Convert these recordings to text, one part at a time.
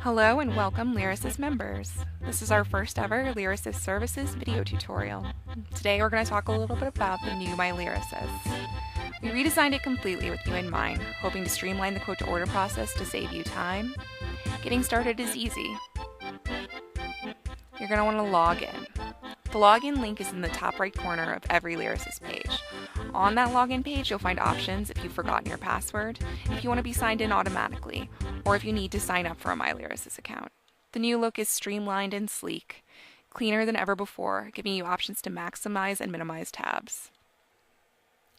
Hello and welcome LYRASIS members. This is our first ever LYRASIS services video tutorial. Today we're going to talk a little bit about the new LYRASIS. We redesigned it completely with you in mind, hoping to streamline the quote to order process to save you time. Getting started is easy. You're going to want to log in. The login link is in the top right corner of every LYRASIS page. On that login page, you'll find options if you've forgotten your password, if you want to be signed in automatically, or if you need to sign up for a LYRASIS account. The new look is streamlined and sleek, cleaner than ever before, giving you options to maximize and minimize tabs.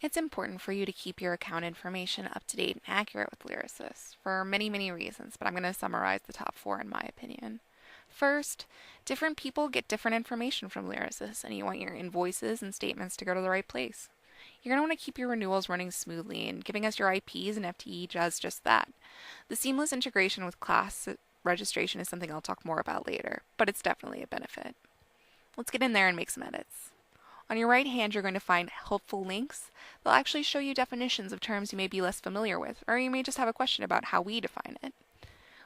It's important for you to keep your account information up to date and accurate with LYRASIS for many reasons, but I'm going to summarize the top 4 in my opinion. First, different people get different information from LYRASIS, and you want your invoices and statements to go to the right place. You're going to want to keep your renewals running smoothly, and giving us your IPs and FTE does just that. The seamless integration with class registration is something I'll talk more about later, but it's definitely a benefit. Let's get in there and make some edits. On your right hand, you're going to find helpful links. They'll actually show you definitions of terms you may be less familiar with, or you may just have a question about how we define it.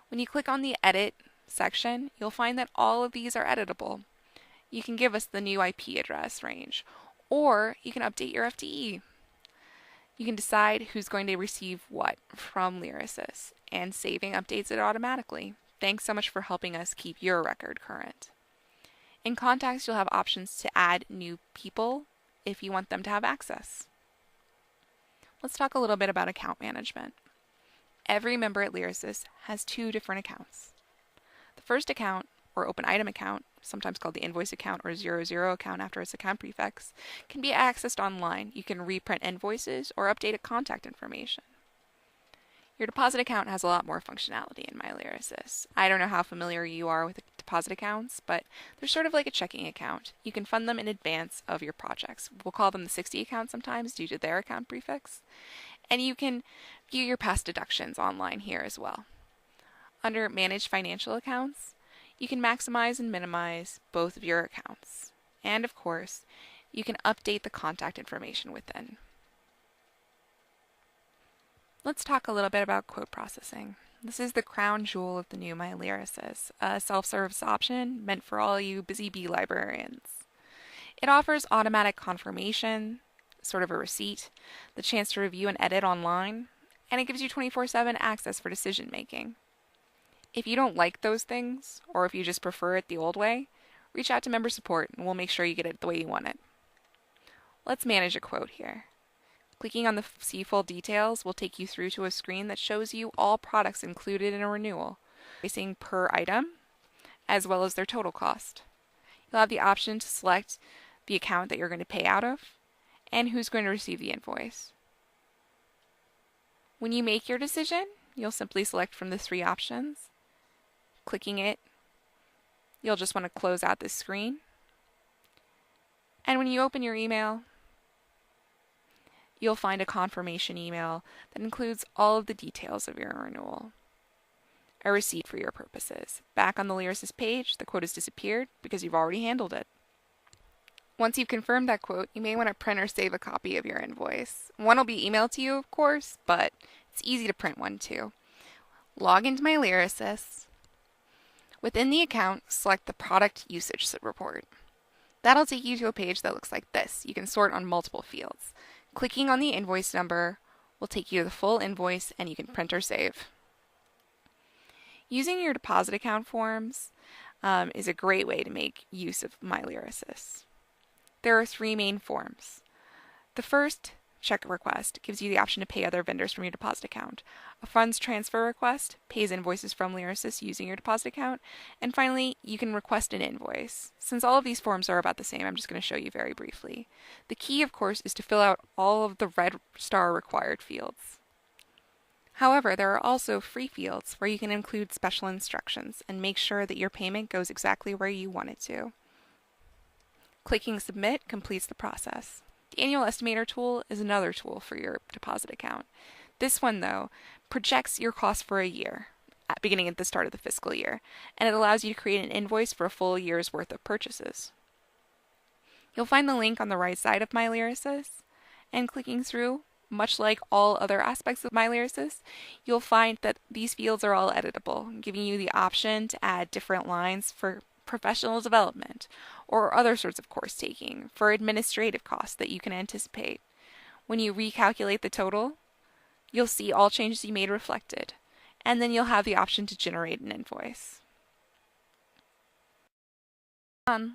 When you click on the Edit section, you'll find that all of these are editable. You can give us the new IP address range, or you can update your FTE. You can decide who's going to receive what from LYRASIS, and saving updates it automatically. Thanks so much for helping us keep your record current. In Contacts, you'll have options to add new people if you want them to have access. Let's talk a little bit about account management. Every member at LYRASIS has 2 different accounts. The first account, or open item account, sometimes called the invoice account or 00 account after its account prefix, can be accessed online. You can reprint invoices or update contact information. Your deposit account has a lot more functionality in LYRASIS. I don't know how familiar you are with deposit accounts, but they're sort of like a checking account. You can fund them in advance of your projects. We'll call them the 60 account sometimes due to their account prefix. And you can view your past deductions online here as well. Under Manage Financial Accounts, you can maximize and minimize both of your accounts. And of course, you can update the contact information within. Let's talk a little bit about quote processing. This is the crown jewel of the new LYRASIS, a self-service option meant for all you busy bee librarians. It offers automatic confirmation, sort of a receipt, the chance to review and edit online, and it gives you 24/7 access for decision making. If you don't like those things, or if you just prefer it the old way, reach out to member support and we'll make sure you get it the way you want it. Let's manage a quote here. Clicking on the See Full Details will take you through to a screen that shows you all products included in a renewal, pricing per item, as well as their total cost. You'll have the option to select the account that you're going to pay out of, and who's going to receive the invoice. When you make your decision, you'll simply select from the 3 options. Clicking it, you'll just want to close out this screen. And when you open your email, you'll find a confirmation email that includes all of the details of your renewal. A receipt for your purposes. Back on the LYRASIS page, the quote has disappeared because you've already handled it. Once you've confirmed that quote, you may want to print or save a copy of your invoice. One will be emailed to you, of course, but it's easy to print one too. Log into LYRASIS. Within the account, select the Product Usage Report. That'll take you to a page that looks like this. You can sort on multiple fields. Clicking on the invoice number will take you to the full invoice and you can print or save. Using your deposit account forms is a great way to make use of LYRASIS. There are 3 main forms. The first, check request, gives you the option to pay other vendors from your deposit account. A funds transfer request pays invoices from LYRASIS using your deposit account. And finally, you can request an invoice. Since all of these forms are about the same, I'm just going to show you very briefly. The key, of course, is to fill out all of the red star required fields. However, there are also free fields where you can include special instructions and make sure that your payment goes exactly where you want it to. Clicking Submit completes the process. The Annual Estimator tool is another tool for your deposit account. This one, though, projects your cost for a year, beginning at the start of the fiscal year, and it allows you to create an invoice for a full year's worth of purchases. You'll find the link on the right side of LYRASIS, and clicking through much like all other aspects of MyLYRASIS, you'll find that these fields are all editable, giving you the option to add different lines for professional development or other sorts of course taking for administrative costs that you can anticipate. When you recalculate the total, you'll see all changes you made reflected, and then you'll have the option to generate an invoice.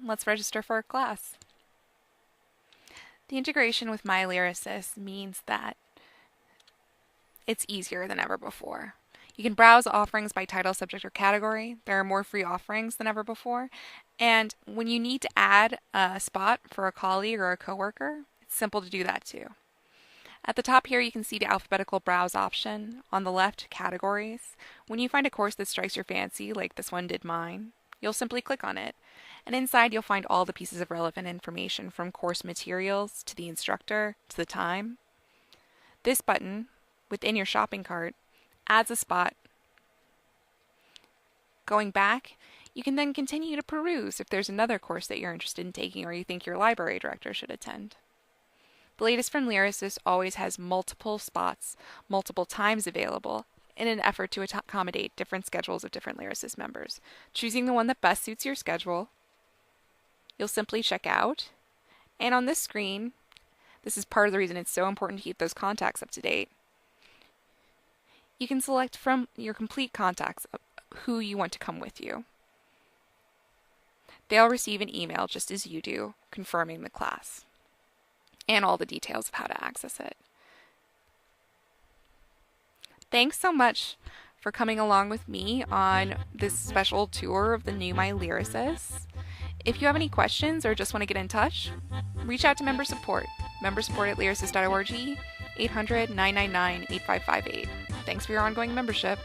Let's register for a class. The integration with MyLYRASIS means that it's easier than ever before. You can browse offerings by title, subject, or category. There are more free offerings than ever before. And when you need to add a spot for a colleague or a coworker, it's simple to do that too. At the top here, you can see the alphabetical browse option. On the left, categories. When you find a course that strikes your fancy, like this one did mine, you'll simply click on it. And inside, you'll find all the pieces of relevant information from course materials to the instructor to the time. This button, within your shopping cart, adds a spot. Going back, you can then continue to peruse if there's another course that you're interested in taking or you think your library director should attend. The latest from LYRASIS always has multiple spots, multiple times available, in an effort to accommodate different schedules of different LYRASIS members. Choosing the one that best suits your schedule, you'll simply check out, and on this screen, this is part of the reason it's so important to keep those contacts up to date, you can select from your complete contacts who you want to come with you. They'll receive an email just as you do, confirming the class, and all the details of how to access it. Thanks so much for coming along with me on this special tour of the new MyLYRASIS. If you have any questions or just want to get in touch, reach out to member support at lyrasis.org, 800-999-8558. Thanks for your ongoing membership.